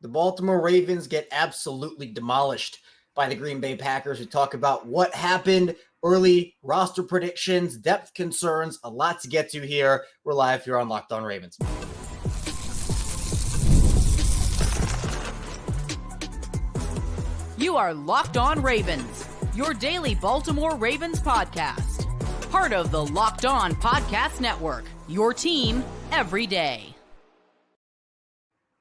The Baltimore Ravens get absolutely demolished by the Green Bay Packers. We talk about what happened, early roster predictions, depth concerns, a lot to get to here. We're live here on Locked On Ravens. You are Locked On Ravens, your daily Baltimore Ravens podcast. Part of the Locked On Podcast Network, your team every day.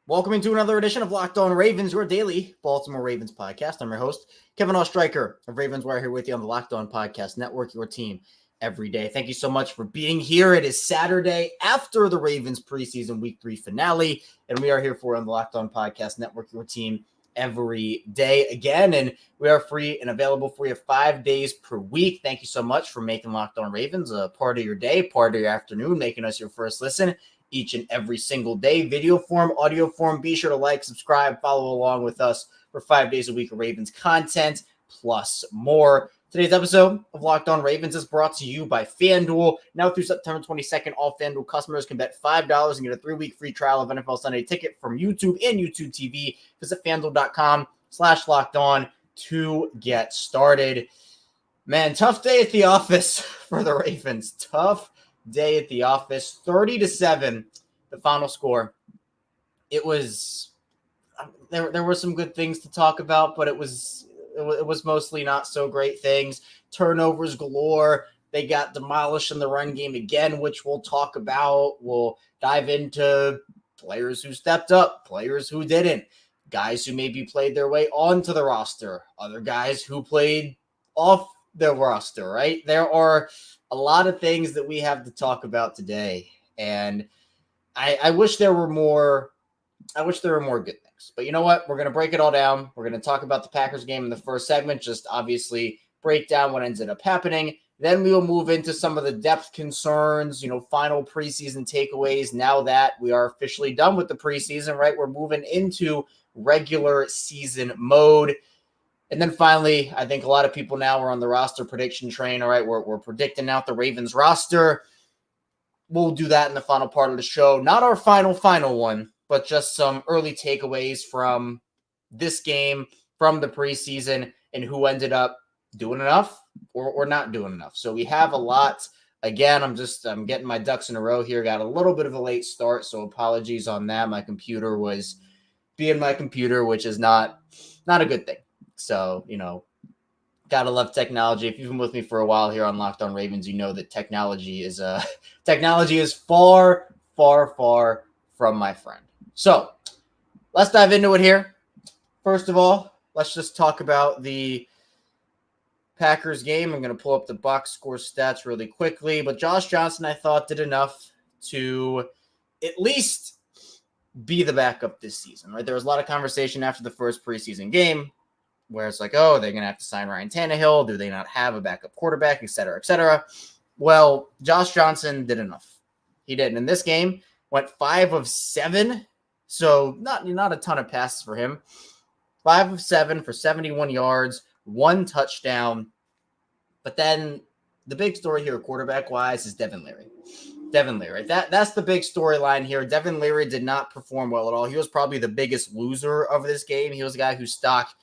Welcome into another edition of Locked On Ravens, your daily Baltimore Ravens podcast. I'm your host, Kevin Oestreicher of Ravens Wire, here with you on the Locked On Podcast Network, your team every day. Thank you so much for being here. It is Saturday after the Ravens preseason week 3 finale, and we are here for on the Locked On Podcast Network, your team every day again, and we are free and available for you 5 days per week. Thank you so much for making Locked On Ravens a part of your day, part of your afternoon, making us your first listen each and every single day. Video form, audio form. Be sure to like, subscribe, follow along with us for 5 days a week of Ravens content plus more. Today's episode of Locked On Ravens is brought to you by FanDuel. Now through September 22nd, all FanDuel customers can bet $5 and get a 3-week free trial of NFL Sunday Ticket from YouTube and YouTube TV. Visit FanDuel.com/LockedOn to get started. Man, tough day at the office for the Ravens. Tough day at the office. 30-7, the final score. It was there were some good things to talk about, but it was mostly not so great things. Turnovers galore. They got demolished in the run game again, which we'll talk about. We'll dive into players who stepped up, players who didn't, guys who maybe played their way onto the roster, other guys who played off the roster, right? There are a lot of things that we have to talk about today, and I wish there were more. I wish there were more good things, but you know what? We're going to break it all down. We're going to talk about the Packers game in the first segment, just obviously break down what ended up happening. Then we will move into some of the depth concerns, final preseason takeaways. Now that we are officially done with the preseason, right? We're moving into regular season mode. And then finally, I think a lot of people now are on the roster prediction train. All right, we're predicting out the Ravens roster. We'll do that in the final part of the show. Not our final one, but just some early takeaways from this game, from the preseason, and who ended up doing enough or not doing enough. So we have a lot. Again, I'm getting my ducks in a row here. Got a little bit of a late start, so apologies on that. My computer was being my computer, which is not a good thing. So, gotta love technology. If you've been with me for a while here on Locked On Ravens, you know that technology is far, far, far from my friend. So let's dive into it here. First of all, let's just talk about the Packers game. I'm going to pull up the box score stats really quickly, but Josh Johnson, I thought, did enough to at least be the backup this season, right? There was a lot of conversation after the first preseason game where it's like, oh, they're going to have to sign Ryan Tannehill. Do they not have a backup quarterback, et cetera, et cetera? Well, Josh Johnson did enough. He did. And in this game, went 5 of 7. So not a ton of passes for him. 5 of 7 for 71 yards, 1 touchdown. But then the big story here, quarterback-wise, is Devin Leary. Devin Leary. That's the big storyline here. Devin Leary did not perform well at all. He was probably the biggest loser of this game. He was the guy whose stock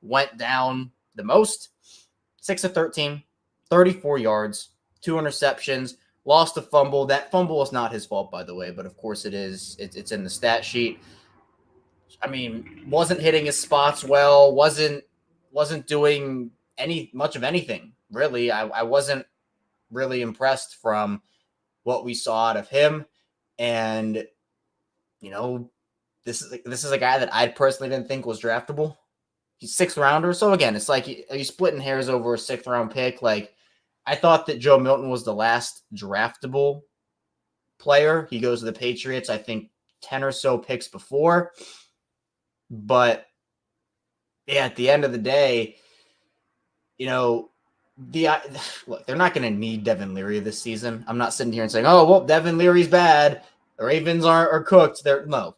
went down the most. 6 of 13, 34 yards, 2 interceptions, lost a fumble. That fumble is not his fault, by the way, but of course it is. It's in the stat sheet. I mean, wasn't hitting his spots well, wasn't doing much of anything, really. I wasn't really impressed from what we saw out of him. And, this is a guy that I personally didn't think was draftable. He's 6th rounder. So again, it's like he's splitting hairs over a 6th round pick. Like, I thought that Joe Milton was the last draftable player. He goes to the Patriots, I think 10 or so picks before. But yeah, at the end of the day, look, they're not going to need Devin Leary this season. I'm not sitting here and saying, oh, well, Devin Leary's bad. The Ravens are cooked. No.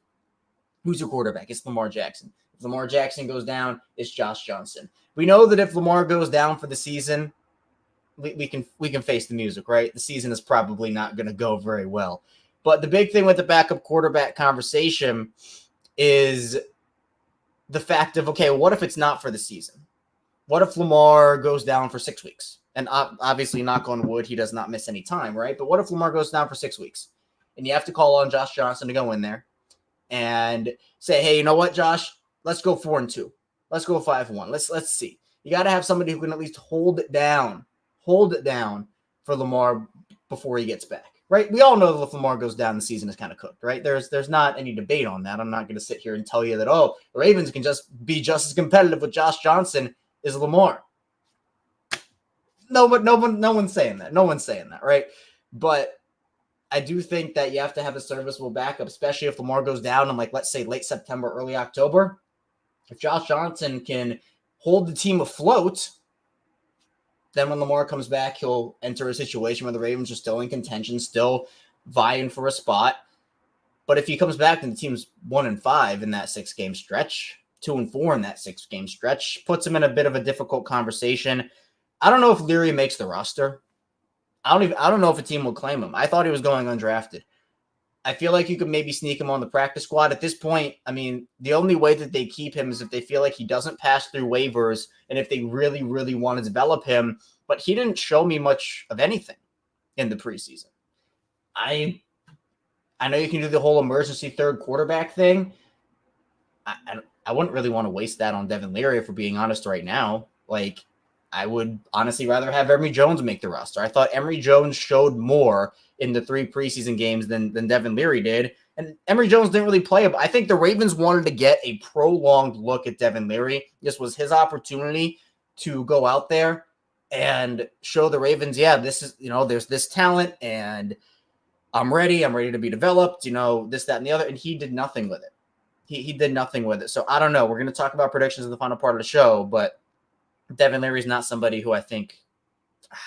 Who's your quarterback? It's Lamar Jackson. If Lamar Jackson goes down, it's Josh Johnson. We know that if Lamar goes down for the season, we can face the music, right? The season is probably not going to go very well. But the big thing with the backup quarterback conversation is the fact of, okay, what if it's not for the season? What if Lamar goes down for 6 weeks? And obviously, knock on wood, he does not miss any time, right? But what if Lamar goes down for 6 weeks? And you have to call on Josh Johnson to go in there and say, hey, you know what, Josh? Let's go 4-2. Let's go 5-1. Let's see. You got to have somebody who can at least hold it down for Lamar before he gets back, right? We all know that if Lamar goes down, the season is kind of cooked, right? There's not any debate on that. I'm not going to sit here and tell you that, oh, the Ravens can just be just as competitive with Josh Johnson as Lamar. No one's saying that. No one's saying that, right? But I do think that you have to have a serviceable backup, especially if Lamar goes down in, like, let's say late September, early October. If Josh Johnson can hold the team afloat, then when Lamar comes back, he'll enter a situation where the Ravens are still in contention, still vying for a spot. But if he comes back and the team's 1-5 in that 6-game stretch, 2-4 in that 6-game stretch, puts him in a bit of a difficult conversation. I don't know if Leary makes the roster. I don't know if a team will claim him. I thought he was going undrafted. I feel like you could maybe sneak him on the practice squad. At this point, I mean, the only way that they keep him is if they feel like he doesn't pass through waivers and if they really, really want to develop him. But he didn't show me much of anything in the preseason. I know you can do the whole emergency third quarterback thing. I wouldn't really want to waste that on Devin Leary, if we're being honest right now. Like, I would honestly rather have Emory Jones make the roster. I thought Emory Jones showed more in the 3 preseason games than Devin Leary did. And Emory Jones didn't really play. But I think the Ravens wanted to get a prolonged look at Devin Leary. This was his opportunity to go out there and show the Ravens, yeah, this is, there's this talent and I'm ready to be developed, this, that, and the other. And he did nothing with it. He did nothing with it. So I don't know. We're going to talk about predictions in the final part of the show, but Devin Leary is not somebody who I think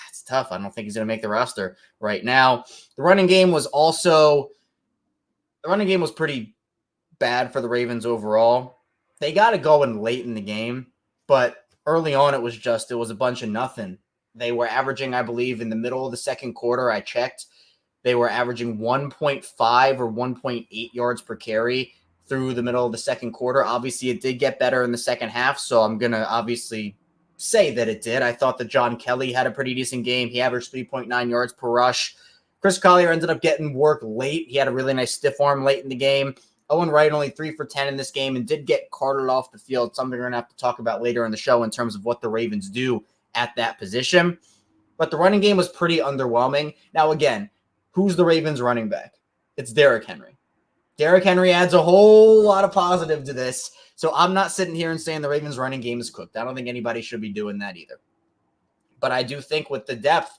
it's tough. I don't think he's going to make the roster right now. The running game was pretty bad for the Ravens overall. They got it going late in the game, but early on it was a bunch of nothing. They were averaging, I believe, in the middle of the second quarter, I checked, they were averaging 1.5 or 1.8 yards per carry through the middle of the second quarter. Obviously, it did get better in the second half, so I'm going to obviously say that it did. I thought that John Kelly had a pretty decent game. He averaged 3.9 yards per rush. Chris Collier ended up getting work late. He had a really nice stiff arm late in the game. Owen Wright only 3 for 10 in this game and did get carted off the field, something we're going to have to talk about later in the show in terms of what the Ravens do at that position. But the running game was pretty underwhelming. Now, again, who's the Ravens running back? It's Derrick Henry. Derrick Henry adds a whole lot of positive to this. So I'm not sitting here and saying the Ravens running game is cooked. I don't think anybody should be doing that either. But I do think with the depth,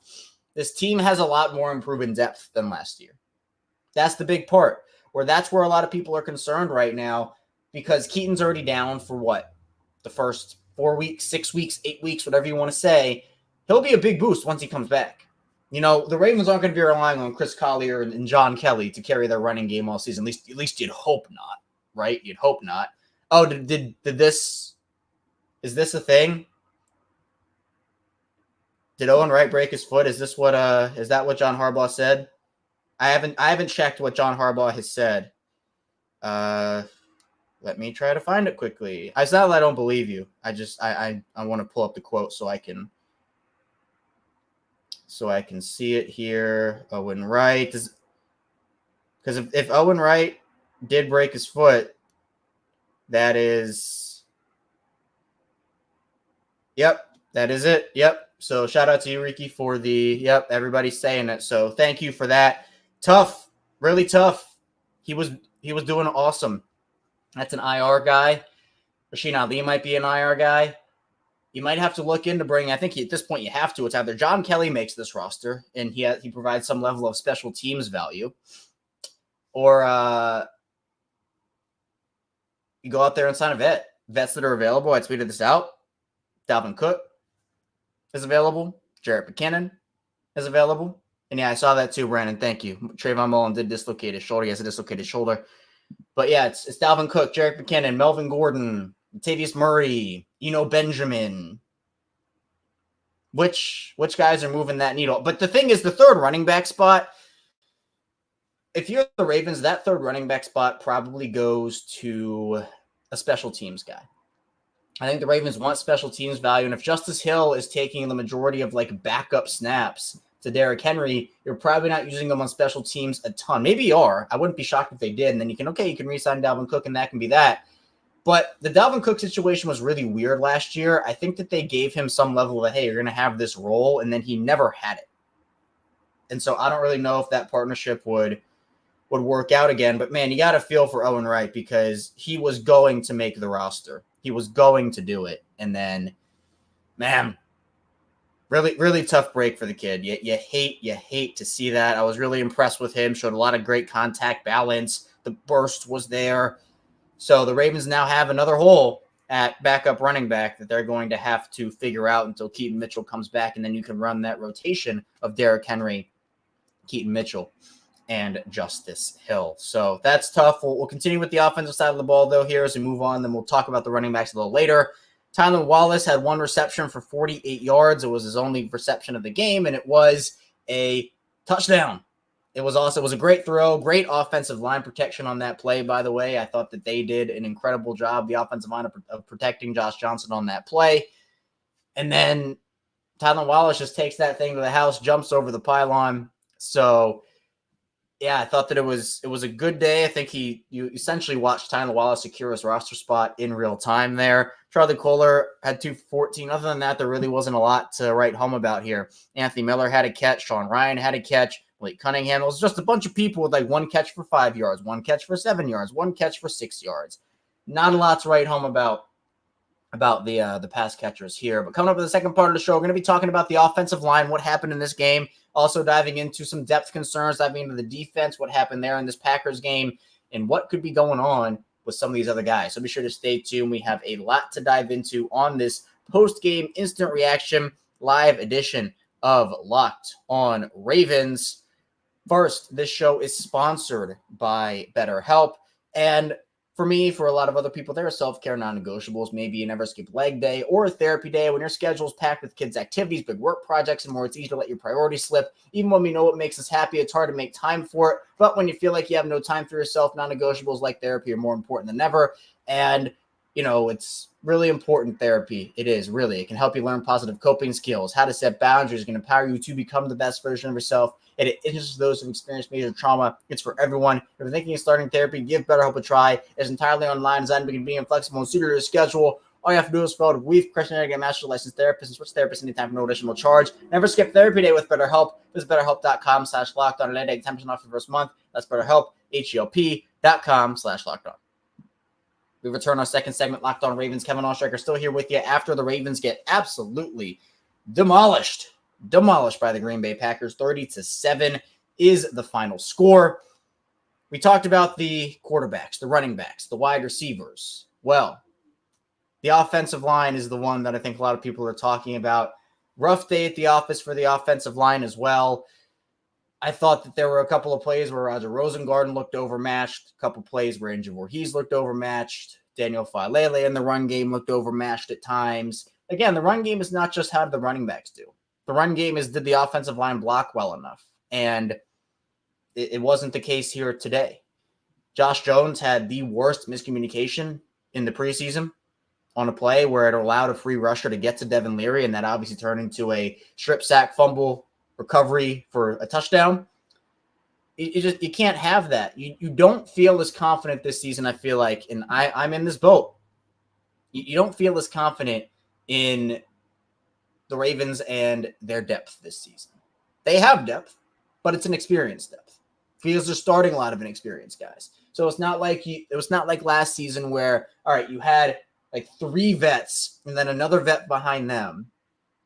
this team has a lot more improved in depth than last year. That's the big part, that's where a lot of people are concerned right now, because Keaton's already down for what? The first 4 weeks, 6 weeks, 8 weeks, whatever you want to say. He'll be a big boost once he comes back. The Ravens aren't going to be relying on Chris Collier and John Kelly to carry their running game all season. At least you'd hope not, right? You'd hope not. Oh, did this? Is this a thing? Did Owen Wright break his foot? Is that what John Harbaugh said? I haven't checked what John Harbaugh has said. Let me try to find it quickly. It's not that I don't believe you. I want to pull up the quote so I can see it here. Owen Wright, because if Owen Wright did break his foot, that is it. Yep. So shout out to you, Ricky, for everybody's saying it. So thank you for that. Tough, really tough. He was doing awesome. That's an IR guy. Rasheen Ali might be an IR guy. You might have to look into bringing, I think at this point you have to. It's either John Kelly makes this roster and he provides some level of special teams value, or you go out there and sign a vet. Vets that are available, I tweeted this out. Dalvin Cook is available. Jarrett McKinnon is available. And I saw that too, Brandon. Thank you. Trayvon Mullen did dislocate his shoulder. He has a dislocated shoulder. But it's Dalvin Cook, Jarrett McKinnon, Melvin Gordon, Latavius Murray, Benjamin. Which guys are moving that needle? But the thing is, the third running back spot, if you're the Ravens, that third running back spot probably goes to a special teams guy. I think the Ravens want special teams value. And if Justice Hill is taking the majority of like backup snaps to Derrick Henry, you're probably not using them on special teams a ton. Maybe you are. I wouldn't be shocked if they did. And then you can re-sign Dalvin Cook and that can be that. But the Dalvin Cook situation was really weird last year. I think that they gave him some level of, hey, you're going to have this role, and then he never had it. And so I don't really know if that partnership would work out again. But, man, you got to feel for Owen Wright because he was going to make the roster. He was going to do it. And then, man, really, really tough break for the kid. You hate to see that. I was really impressed with him. Showed a lot of great contact balance. The burst was there. So the Ravens now have another hole at backup running back that they're going to have to figure out until Keaton Mitchell comes back, and then you can run that rotation of Derrick Henry, Keaton Mitchell, and Justice Hill. So that's tough. We'll continue with the offensive side of the ball, though, here as we move on. Then we'll talk about the running backs a little later. Tylan Wallace had one reception for 48 yards. It was his only reception of the game, and it was a touchdown. It was a great throw, great offensive line protection on that play, by the way. I thought that they did an incredible job, the offensive line of protecting Josh Johnson on that play. And then Tylan Wallace just takes that thing to the house, jumps over the pylon. So, yeah, I thought that it was a good day. I think you essentially watched Tylan Wallace secure his roster spot in real time there. Charlie Kohler had 214. Other than that, there really wasn't a lot to write home about here. Anthony Miller had a catch. Sean Ryan had a catch. Blake Cunningham. It was just a bunch of people with like one catch for 5 yards, one catch for 7 yards, one catch for 6 yards. Not a lot to write home about the pass catchers here. But coming up in the second part of the show, we're going to be talking about the offensive line, what happened in this game, also diving into some depth concerns, diving into the defense, what happened there in this Packers game, and what could be going on with some of these other guys. So be sure to stay tuned. We have a lot to dive into on this post-game instant reaction live edition of Locked on Ravens. First, this show is sponsored by BetterHelp. And for me, for a lot of other people, there are self-care non-negotiables. Maybe you never skip leg day or a therapy day. When your schedule is packed with kids' activities, big work projects, and more, it's easy to let your priorities slip. Even when we know what makes us happy, it's hard to make time for it. But when you feel like you have no time for yourself, non-negotiables like therapy are more important than ever. And it's really important therapy. It is, really. It can help you learn positive coping skills, how to set boundaries. It can empower you to become the best version of yourself. And it interests those who've experienced major trauma. It's for everyone. If you're thinking of starting therapy, give BetterHelp a try. It's entirely online, designed to be convenient, flexible, and suited to your schedule. All you have to do is fill out a brief questionnaire to get matched to a licensed therapist and switch therapists anytime for no additional charge. Never skip therapy day with BetterHelp. Visit BetterHelp.com/lockedon and get 10% off the first month. That's BetterHelp, HELP.com/lockedon. We return our second segment, Locked on Ravens. Kevin Oestreicher still here with you after the Ravens get absolutely demolished by the Green Bay Packers. 30-7 is the final score. We talked about the quarterbacks, the running backs, the wide receivers. Well, the offensive line is the one that I think a lot of people are talking about. Rough day at the office for the offensive line as well. I thought that there were a couple of plays where Roger Rosengarten looked overmatched, a couple plays where Angel Voorhees looked overmatched, Daniel Falele in the run game looked overmatched at times. Again, the run game is not just how did the running backs do. The run game is, did the offensive line block well enough? And it wasn't the case here today. Josh Jones had the worst miscommunication in the preseason on a play where it allowed a free rusher to get to Devin Leary, and that obviously turned into a strip sack fumble recovery for a touchdown. You can't have that. You don't feel as confident this season, I feel like, and I'm in this boat. You don't feel as confident in the Ravens and their depth this season. They have depth, but it's an experienced depth. Feels they're starting a lot of inexperienced guys. So it's not like last season where, all right, you had like 3 vets and then another vet behind them,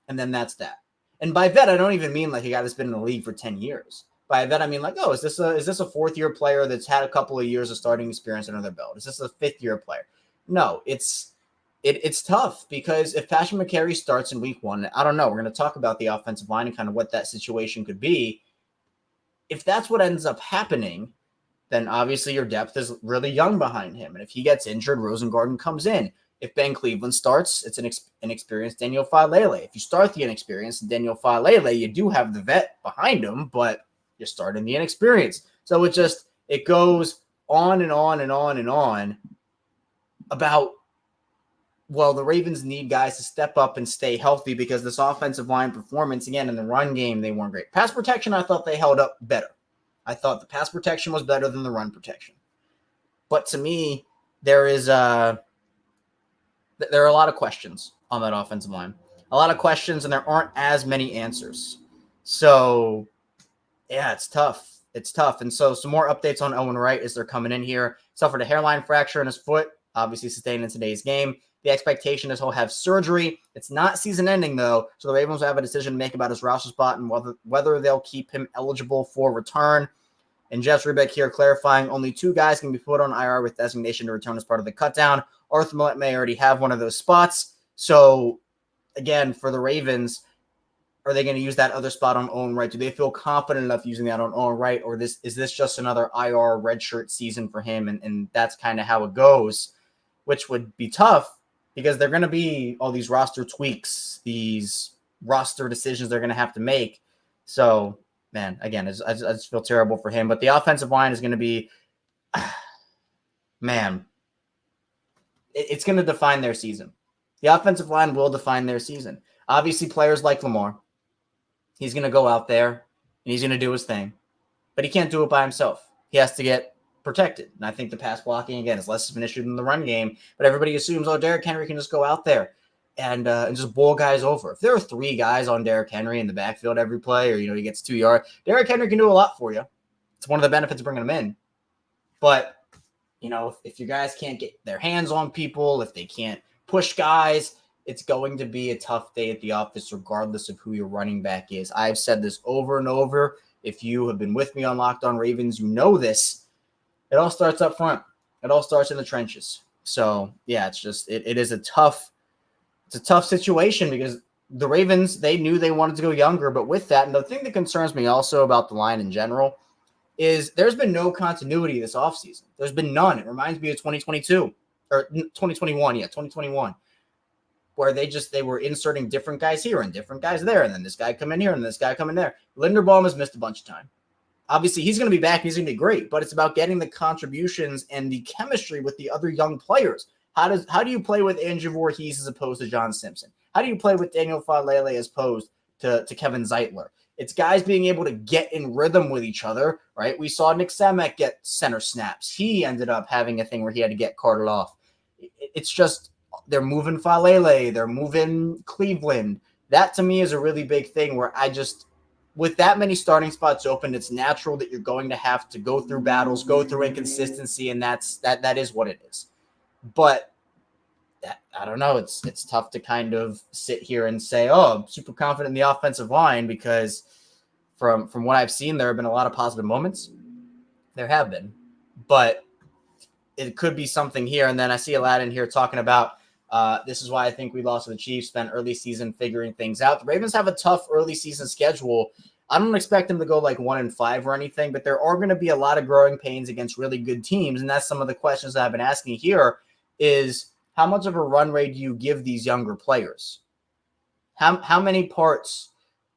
and then that's that. And by vet, I don't even mean like a guy that's been in the league for 10 years. By vet, I mean like, is this a fourth-year player that's had a couple of years of starting experience under their belt? Is this a fifth-year player? No, it's tough because if Patrick McCary starts in week 1, I don't know. We're going to talk about the offensive line and kind of what that situation could be. If that's what ends up happening, then obviously your depth is really young behind him. And if he gets injured, Rosengarten comes in. If Ben Cleveland starts, it's an inexperienced Daniel Falele. If you start the inexperienced Daniel Falele, you do have the vet behind him, but you're starting the inexperienced. So it goes on and on and on and on about well, the Ravens need guys to step up and stay healthy because this offensive line performance, again, in the run game, they weren't great. Pass protection, I thought they held up better. I thought the pass protection was better than the run protection. But to me, there are a lot of questions on that offensive line. A lot of questions, and there aren't as many answers. So, yeah, it's tough. It's tough. And so some more updates on Owen Wright as they're coming in here. Suffered a hairline fracture in his foot, obviously sustained in today's game. The expectation is he'll have surgery. It's not season-ending, though, so the Ravens will have a decision to make about his roster spot and whether they'll keep him eligible for return. And Jeff Rubeck here clarifying only 2 guys can be put on IR with designation to return as part of the cutdown. Arthur Millett may already have one of those spots. So, again, for the Ravens, are they going to use that other spot on Owen Wright? Do they feel confident enough using that on Owen Wright, or is this just another IR redshirt season for him? And that's kind of how it goes, which would be tough because they're going to be all these roster tweaks, these roster decisions they're going to have to make. So, man, again, I just feel terrible for him. But the offensive line is going to be, man, it's going to define their season. The offensive line will define their season. Obviously, players like Lamar, he's going to go out there and he's going to do his thing. But he can't do it by himself. He has to get protected. And I think the pass blocking, again, is less of an issue than the run game. But everybody assumes, Derrick Henry can just go out there and just bowl guys over. If there are 3 guys on Derrick Henry in the backfield every play, or, he gets 2 yards, Derrick Henry can do a lot for you. It's one of the benefits of bringing him in. But, if your guys can't get their hands on people, if they can't push guys, it's going to be a tough day at the office regardless of who your running back is. I've said this over and over. If you have been with me on Locked On Ravens, you know this. It all starts up front. It all starts in the trenches. So, yeah, it's just it is a tough situation because the Ravens, they knew they wanted to go younger, but with that, and the thing that concerns me also about the line in general is there's been no continuity this offseason. There's been none. It reminds me of 2022 or 2021. Yeah, 2021. Where they were inserting different guys here and different guys there, and then this guy come in here and this guy come in there. Linderbaum has missed a bunch of time. Obviously, he's going to be back. He's going to be great, but it's about getting the contributions and the chemistry with the other young players. How do you play with Andrew Voorhees as opposed to John Simpson? How do you play with Daniel Falele as opposed to Kevin Zeitler? It's guys being able to get in rhythm with each other, right? We saw Nick Samek get center snaps. He ended up having a thing where he had to get carted off. It's just they're moving Falele. They're moving Cleveland. That, to me, is a really big thing where with that many starting spots open, it's natural that you're going to have to go through battles, go through inconsistency, and that is what it is. But I don't know. It's tough to kind of sit here and say, I'm super confident in the offensive line because from what I've seen, there have been a lot of positive moments. There have been. But it could be something here. And then I see Aladdin here talking about this is why I think we lost to the Chiefs, spent early season figuring things out. The Ravens have a tough early season schedule. I don't expect them to go like 1-5 or anything, but there are going to be a lot of growing pains against really good teams. And that's some of the questions that I've been asking here is how much of a run rate do you give these younger players? How many parts,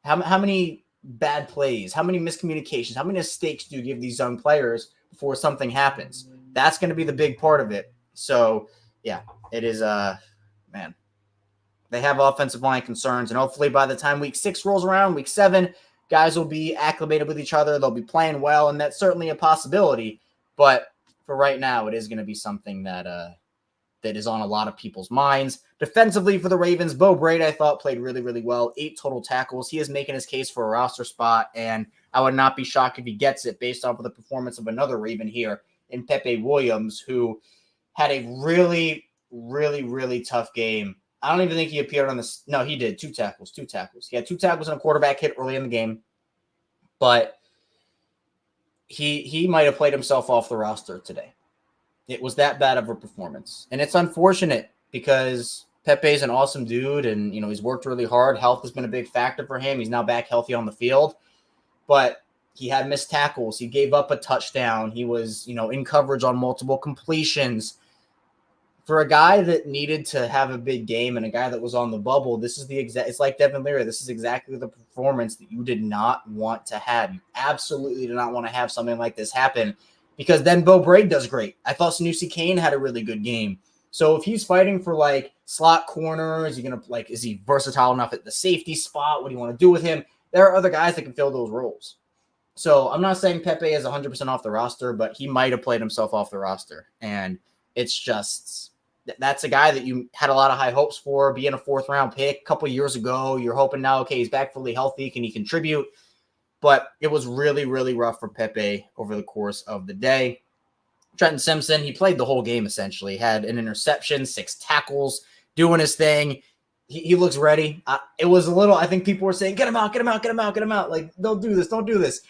how many bad plays, how many miscommunications, how many mistakes do you give these young players before something happens? That's going to be the big part of it. So, yeah, it is, man, they have offensive line concerns, and hopefully by the time week 6 rolls around, week 7, guys will be acclimated with each other. They'll be playing well, and that's certainly a possibility. But for right now, it is going to be something that is on a lot of people's minds. Defensively for the Ravens, Bo Brady, I thought, played really, really well. 8 total tackles. He is making his case for a roster spot, and I would not be shocked if he gets it based off of the performance of another Raven here in Pepe Williams, who had a really, really, really tough game. I don't even think he appeared on this. No, he did. 2 tackles. He had 2 tackles and a quarterback hit early in the game, but he might have played himself off the roster today. It was that bad of a performance. And it's unfortunate because Pepe's an awesome dude and, he's worked really hard. Health has been a big factor for him. He's now back healthy on the field. But he had missed tackles. He gave up a touchdown. He was, in coverage on multiple completions. For a guy that needed to have a big game and a guy that was on the bubble, this is it's like Devin Leary. This is exactly the performance that you did not want to have. You absolutely did not want to have something like this happen. Because then Bo Brady does great. I thought Sanusi Kane had a really good game. So if he's fighting for like slot corner? Is he going to is he versatile enough at the safety spot? What do you want to do with him? There are other guys that can fill those roles. So I'm not saying Pepe is 100% off the roster, but he might have played himself off the roster. And it's just, that's a guy that you had a lot of high hopes for, being a 4th round pick a couple years ago. You're hoping now, okay, he's back fully healthy. Can he contribute? But it was really, really rough for Pepe over the course of the day. Trenton Simpson, he played the whole game essentially. Had an interception, 6 tackles, doing his thing. He looks ready. It was a little, I think people were saying, get him out, get him out, get him out, get him out. Like, don't do this, don't do this.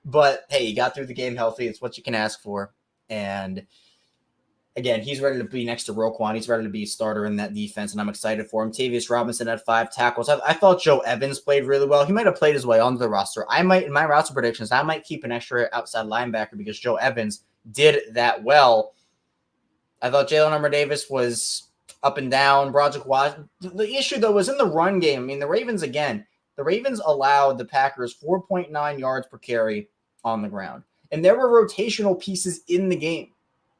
But, hey, he got through the game healthy. It's what you can ask for. And, again, he's ready to be next to Roquan. He's ready to be a starter in that defense, and I'm excited for him. Tavius Robinson had 5 tackles. I thought Joe Evans played really well. He might have played his way onto the roster. In my roster predictions, I might keep an extra outside linebacker because Joe Evans did that well. I thought Jalen Armour-Davis was up and down. Broderick Washington. The issue, though, was in the run game. I mean, the Ravens allowed the Packers 4.9 yards per carry on the ground. And there were rotational pieces in the game.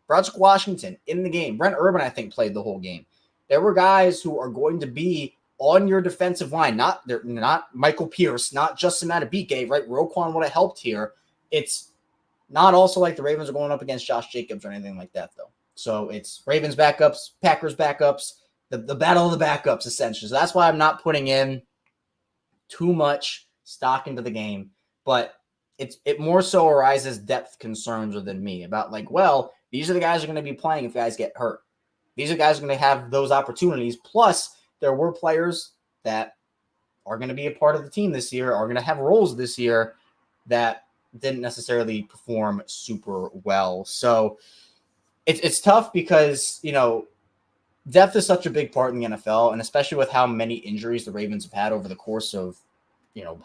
Broderick Washington in the game. Brent Urban, I think, played the whole game. There were guys who are going to be on your defensive line. Not Michael Pierce, not Justin Madubuike, right? Roquan would have helped here. It's not also like the Ravens are going up against Josh Jacobs or anything like that, though. So it's Ravens backups, Packers backups, the battle of the backups, essentially. So that's why I'm not putting in too much stock into the game. But it more so arises depth concerns within me about these are the guys who are going to be playing if guys get hurt. These are guys who are going to have those opportunities. Plus, there were players that are going to be a part of the team this year, are going to have roles this year that didn't necessarily perform super well. So it's tough because, depth is such a big part in the NFL, and especially with how many injuries the Ravens have had over the course of,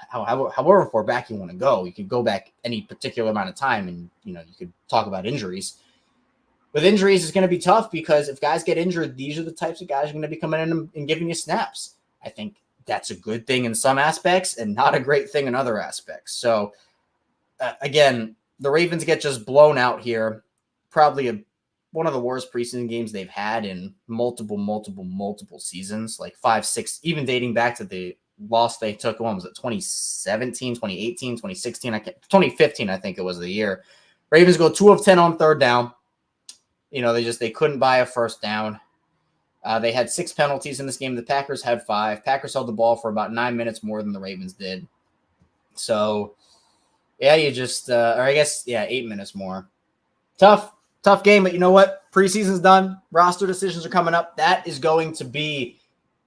however far back you want to go. You could go back any particular amount of time and, you could talk about injuries. With injuries, it's going to be tough because if guys get injured, these are the types of guys who are going to be coming in and giving you snaps. I think that's a good thing in some aspects and not a great thing in other aspects. So, again, the Ravens get just blown out here. Probably one of the worst preseason games they've had in multiple seasons, like 5, 6, even dating back to the loss they took. When was it? 2017, 2018, 2016, 2015, I think it was the year. Ravens go 2 of 10 on 3rd down. They couldn't buy a first down. They had 6 penalties in this game. The Packers had 5. Packers held the ball for about 9 minutes more than the Ravens did. So, yeah, 8 minutes more. Tough game, but you know what? Preseason's done. Roster decisions are coming up. That is going to be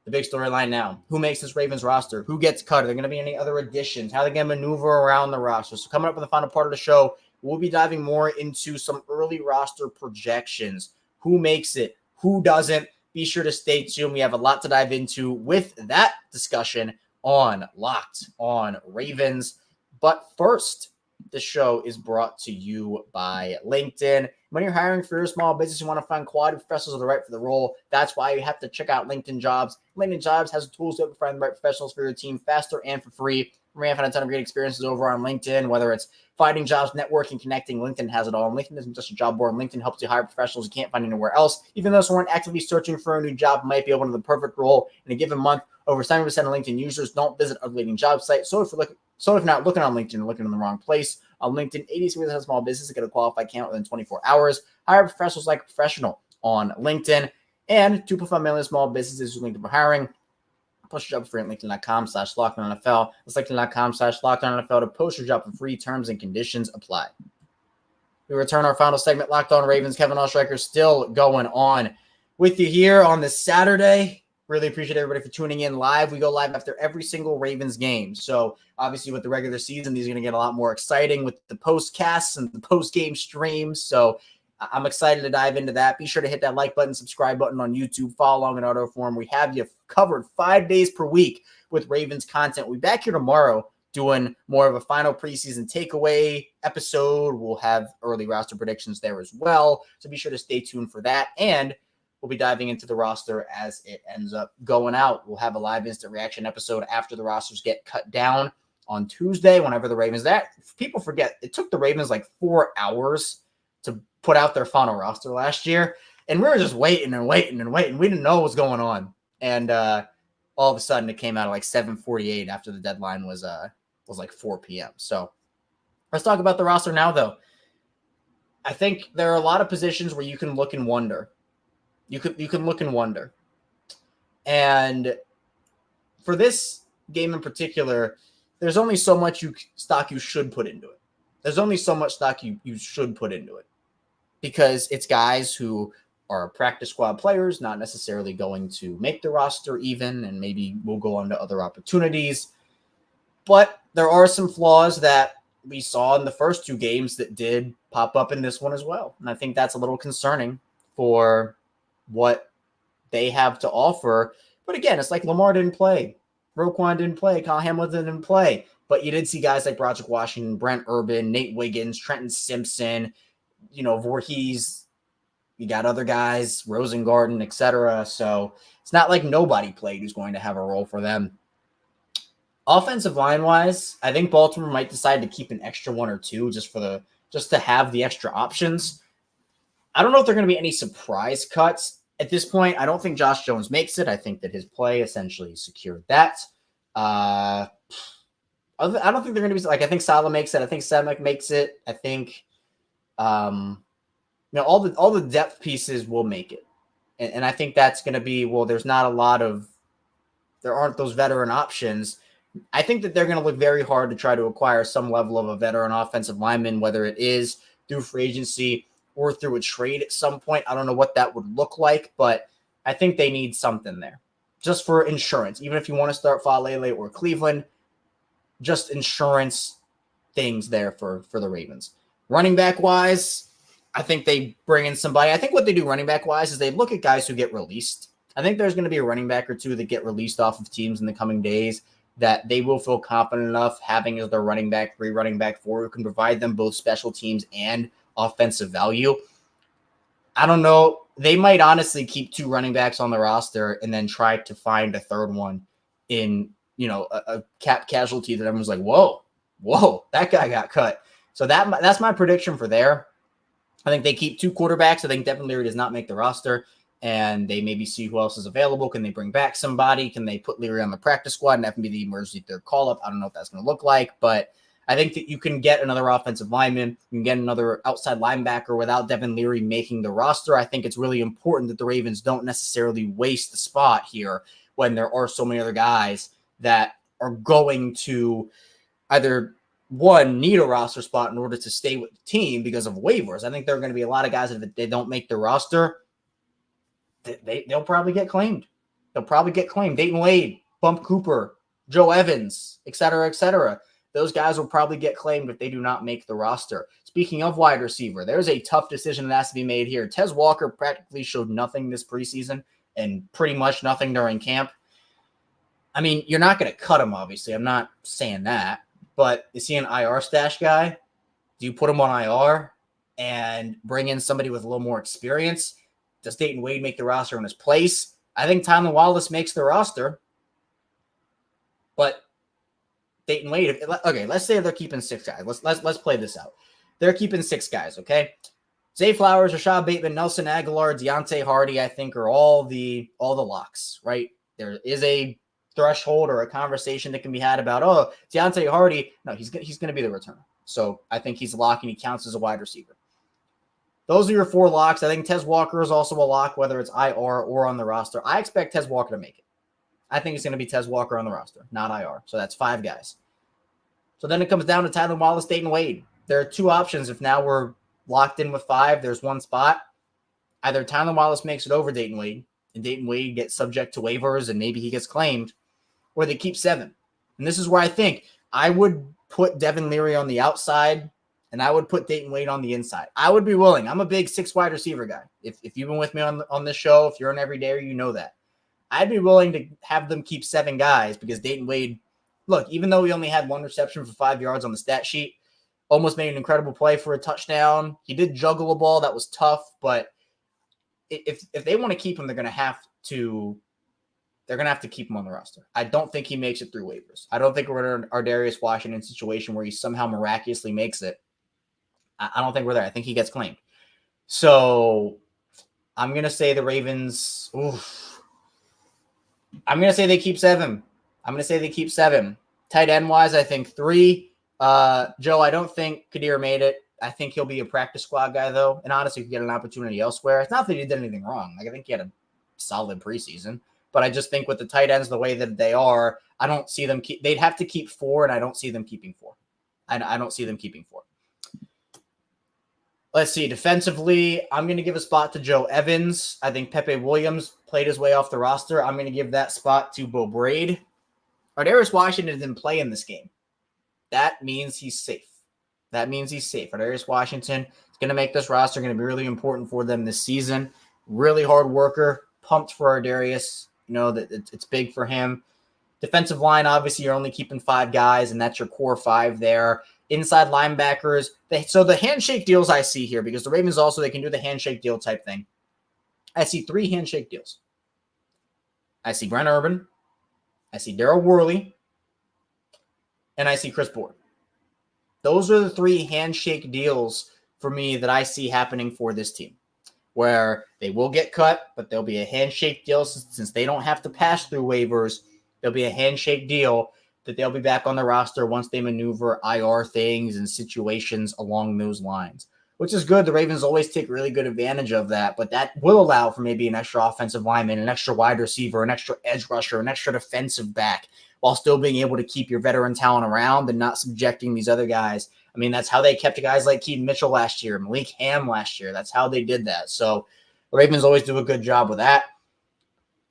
the big storyline now. Who makes this Ravens roster? Who gets cut? Are there going to be any other additions? How are they going to maneuver around the roster? So coming up in the final part of the show, we'll be diving more into some early roster projections. Who makes it? Who doesn't? Be sure to stay tuned. We have a lot to dive into with that discussion on Locked on Ravens. But first, the show is brought to you by LinkedIn. When you're hiring for your small business, you want to find quality professionals who are right for the role. That's why you have to check out LinkedIn Jobs. LinkedIn Jobs has the tools to find the right professionals for your team faster and for free. We have had a ton of great experiences over on LinkedIn, whether it's finding jobs, networking, connecting. LinkedIn has it all. And LinkedIn isn't just a job board. LinkedIn helps you hire professionals you can't find anywhere else. Even those who aren't actively searching for a new job might be open to the perfect role in a given month. Over 70% of LinkedIn users don't visit a leading job site. So if you're not looking on LinkedIn, you're looking in the wrong place. On LinkedIn, 86% of small businesses get a qualified candidate within 24 hours. Hire professionals like a professional on LinkedIn. And 2.5 million small businesses who linked for hiring. Post your job for free at LinkedIn.com/LockedOnNFL. That's LinkedIn.com/LockedOnNFL to post your job for free. Terms and conditions apply. We return our final segment, Locked On Ravens. Kevin Oestreicher still going on with you here on this Saturday. Really appreciate everybody for tuning in live. We go live after every single Ravens game. So obviously with the regular season, these are going to get a lot more exciting with the postcasts and the post-game streams. So I'm excited to dive into that. Be sure to hit that like button, subscribe button on YouTube, follow along in auto form. We have you covered 5 days per week with Ravens content. We'll be back here tomorrow doing more of a final preseason takeaway episode. We'll have early roster predictions there as well. So be sure to stay tuned for that. And we'll be diving into the roster as it ends up going out. We'll have a live instant reaction episode after the rosters get cut down on Tuesday, whenever the Ravens, people forget, it took the Ravens like 4 hours to put out their final roster last year. And we were just waiting and waiting and waiting. We didn't know what was going on. And all of a sudden it came out at like 7:48 after the deadline was like 4 p.m. So let's talk about the roster now, though. I think there are a lot of positions where you can look and wonder. You can look and wonder. And for this game in particular, there's only so much stock you should put into it. There's only so much stock you should put into it. Because it's guys who are practice squad players, not necessarily going to make the roster even, and maybe will go on to other opportunities. But there are some flaws that we saw in the first two games that did pop up in this one as well. And I think that's a little concerning for what they have to offer. But again, it's like Lamar didn't play. Roquan didn't play. Kyle Hamilton didn't play. But you did see guys like Broderick Washington, Brent Urban, Nate Wiggins, Trenton Simpson, Voorhees. You got other guys, Rosengarten, etc. So it's not like nobody played who's going to have a role for them. Offensive line-wise, I think Baltimore might decide to keep an extra one or two just to have the extra options. I don't know if there are going to be any surprise cuts at this point. I don't think Josh Jones makes it. I think that his play essentially secured that. I don't think they're going to be like. I think Salah makes it. I think Semek makes it. I think, all the depth pieces will make it, and I think that's going to be there aren't those veteran options. I think that they're going to look very hard to try to acquire some level of a veteran offensive lineman, whether it is through free agency or through a trade at some point. I don't know what that would look like, but I think they need something there just for insurance. Even if you want to start Falele or Cleveland, just insurance things there for the Ravens. Running back wise, I think they bring in somebody. I think what they do running back wise is they look at guys who get released. I think there's going to be a running back or two that get released off of teams in the coming days that they will feel confident enough having as their running back 3, running back 4, who can provide them both special teams and offensive value. I don't know. They might honestly keep 2 running backs on the roster and then try to find a third one in, a cap casualty that everyone's like, whoa, that guy got cut. So that's my prediction for there. I think they keep 2 quarterbacks. I think Devin Leary does not make the roster. And they maybe see who else is available. Can they bring back somebody? Can they put Leary on the practice squad and have him be the emergency third call-up? I don't know what that's going to look like, but I think that you can get another offensive lineman. You can get another outside linebacker without Devin Leary making the roster. I think it's really important that the Ravens don't necessarily waste the spot here when there are so many other guys that are going to either, one, need a roster spot in order to stay with the team because of waivers. I think there are going to be a lot of guys that if they don't make the roster, they'll probably get claimed. Dayton Wade, Bump Cooper, Joe Evans, et cetera, et cetera. Those guys will probably get claimed if they do not make the roster. Speaking of wide receiver, there's a tough decision that has to be made here. Tez Walker practically showed nothing this preseason and pretty much nothing during camp. I mean, you're not going to cut him, obviously. I'm not saying that. But is he an IR stash guy? Do you put him on IR and bring in somebody with a little more experience? Does Dayton Wade make the roster in his place? I think Tylan Wallace makes the roster. But Dayton Wade, okay, let's say they're keeping 6 guys. Let's play this out. They're keeping 6 guys, okay? Zay Flowers, Rashad Bateman, Nelson Aguilar, Deontay Hardy, I think, are all the locks, right? There is a threshold or a conversation that can be had about, Deontay Hardy. No, he's going to be the returner. So I think he's a lock and he counts as a wide receiver. Those are your 4 locks. I think Tez Walker is also a lock, whether it's IR or on the roster. I expect Tez Walker to make it. I think it's going to be Tez Walker on the roster, not IR. So that's 5 guys. So then it comes down to Tylan Wallace, Dayton Wade. There are 2 options. If now we're locked in with 5, there's 1 spot. Either Tylan Wallace makes it over Dayton Wade, and Dayton Wade gets subject to waivers, and maybe he gets claimed, or they keep 7. And this is where I think I would put Devin Leary on the outside, and I would put Dayton Wade on the inside. I would be willing. I'm a big 6 wide receiver guy. If you've been with me on this show, if you're an everydayer, you know that. I'd be willing to have them keep 7 guys because Dayton Wade, look, even though he only had 1 reception for 5 yards on the stat sheet, almost made an incredible play for a touchdown. He did juggle a ball. That was tough, but if they want to keep him, they're going to have to keep him on the roster. I don't think he makes it through waivers. I don't think we're in our Darius Washington situation where he somehow miraculously makes it. I don't think we're there. I think he gets claimed. So I'm going to say the Ravens. Oof. I'm going to say they keep 7. Tight end wise, I think 3. Joe, I don't think Kadir made it. I think he'll be a practice squad guy, though. And honestly, if you get an opportunity elsewhere, it's not that he did anything wrong. Like, I think he had a solid preseason. But I just think with the tight ends the way that they are, I don't see them they'd have to keep 4, and I don't see them keeping 4. I don't see them keeping 4. Let's see. Defensively, I'm going to give a spot to Joe Evans. I think Pepe Williams played his way off the roster. I'm going to give that spot to Bo Braid. Ardarius Washington didn't play in this game. That means he's safe. Ardarius Washington is going to make this roster, going to be really important for them this season. Really hard worker. Pumped for Ardarius. You know, that it's big for him. Defensive line, obviously, you're only keeping 5 guys, and that's your core 5 there. Inside linebackers. So the handshake deals I see here, because the Ravens also, they can do the handshake deal type thing. I see 3 handshake deals. I see Brent Urban. I see Daryl Worley. And I see Chris Board. Those are the 3 handshake deals for me that I see happening for this team, where they will get cut, but there'll be a handshake deal since they don't have to pass through waivers. There'll be a handshake deal that they'll be back on the roster once they maneuver IR things and situations along those lines, which is good. The Ravens always take really good advantage of that, but that will allow for maybe an extra offensive lineman, an extra wide receiver, an extra edge rusher, an extra defensive back, while still being able to keep your veteran talent around and not subjecting these other guys. I mean, that's how they kept guys like Keaton Mitchell last year, Malik Ham last year. That's how they did that. So the Ravens always do a good job with that.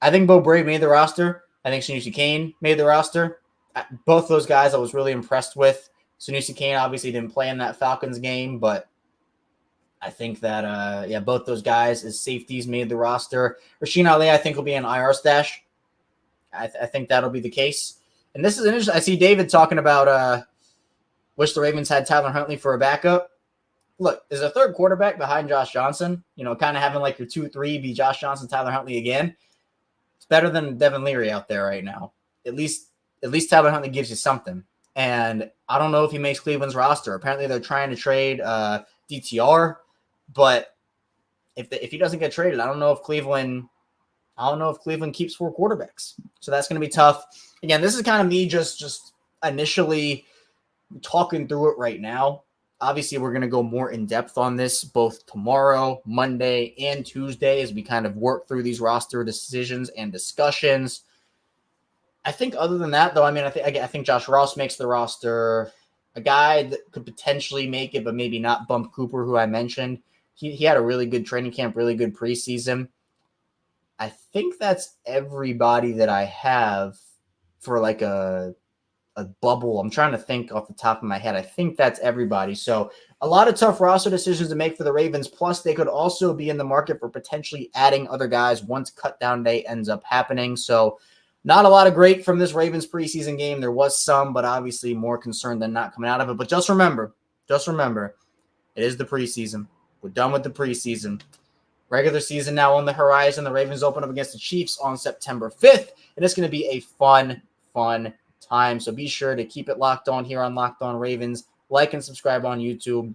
I think Bo Braid made the roster. I think Sanusi Kane made the roster. Both those guys I was really impressed with. Sanusi Kane obviously didn't play in that Falcons game, but I think that, both those guys as safeties made the roster. Rasheen Ali, I think, will be an IR stash. I think that'll be the case. And this is interesting. I see David talking about wish the Ravens had Tyler Huntley for a backup. Look, is a third quarterback behind Josh Johnson, kind of having like your 2-3 be Josh Johnson, Tyler Huntley again. It's better than Devin Leary out there right now. At least Tyler Huntley gives you something. And I don't know if he makes Cleveland's roster. Apparently they're trying to trade DTR, but if he doesn't get traded, I don't know if Cleveland keeps 4 quarterbacks. So that's going to be tough. Again, this is kind of me just initially talking through it right now. Obviously, we're going to go more in depth on this both tomorrow, Monday, and Tuesday as we kind of work through these roster decisions and discussions. I think other than that, though, I mean, I think Josh Ross makes the roster. A guy that could potentially make it, but maybe not, Bump Cooper, who I mentioned. He had a really good training camp, really good preseason. I think that's everybody that I have for like a bubble. I'm trying to think off the top of my head. I think that's everybody. So a lot of tough roster decisions to make for the Ravens. Plus, they could also be in the market for potentially adding other guys once cut down day ends up happening. So not a lot of great from this Ravens preseason game. There was some, but obviously more concerned than not coming out of it. But just remember, it is the preseason. We're done with the preseason. Regular season now on the horizon. The Ravens open up against the Chiefs on September 5th, and it's going to be a fun time. So be sure to keep it locked on here on Locked On Ravens. Like and subscribe on YouTube.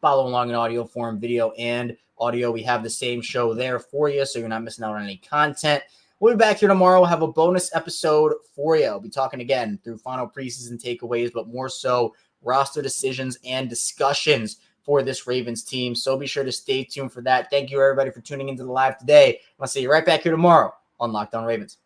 Follow along in audio form, video, and audio. We have the same show there for you, so you're not missing out on any content. We'll be back here tomorrow. We'll have a bonus episode for you. I'll be talking again through final preseason takeaways, but more so roster decisions and discussions for this Ravens team. So be sure to stay tuned for that. Thank you, everybody, for tuning into the live today. I'll see you right back here tomorrow on Locked On Ravens.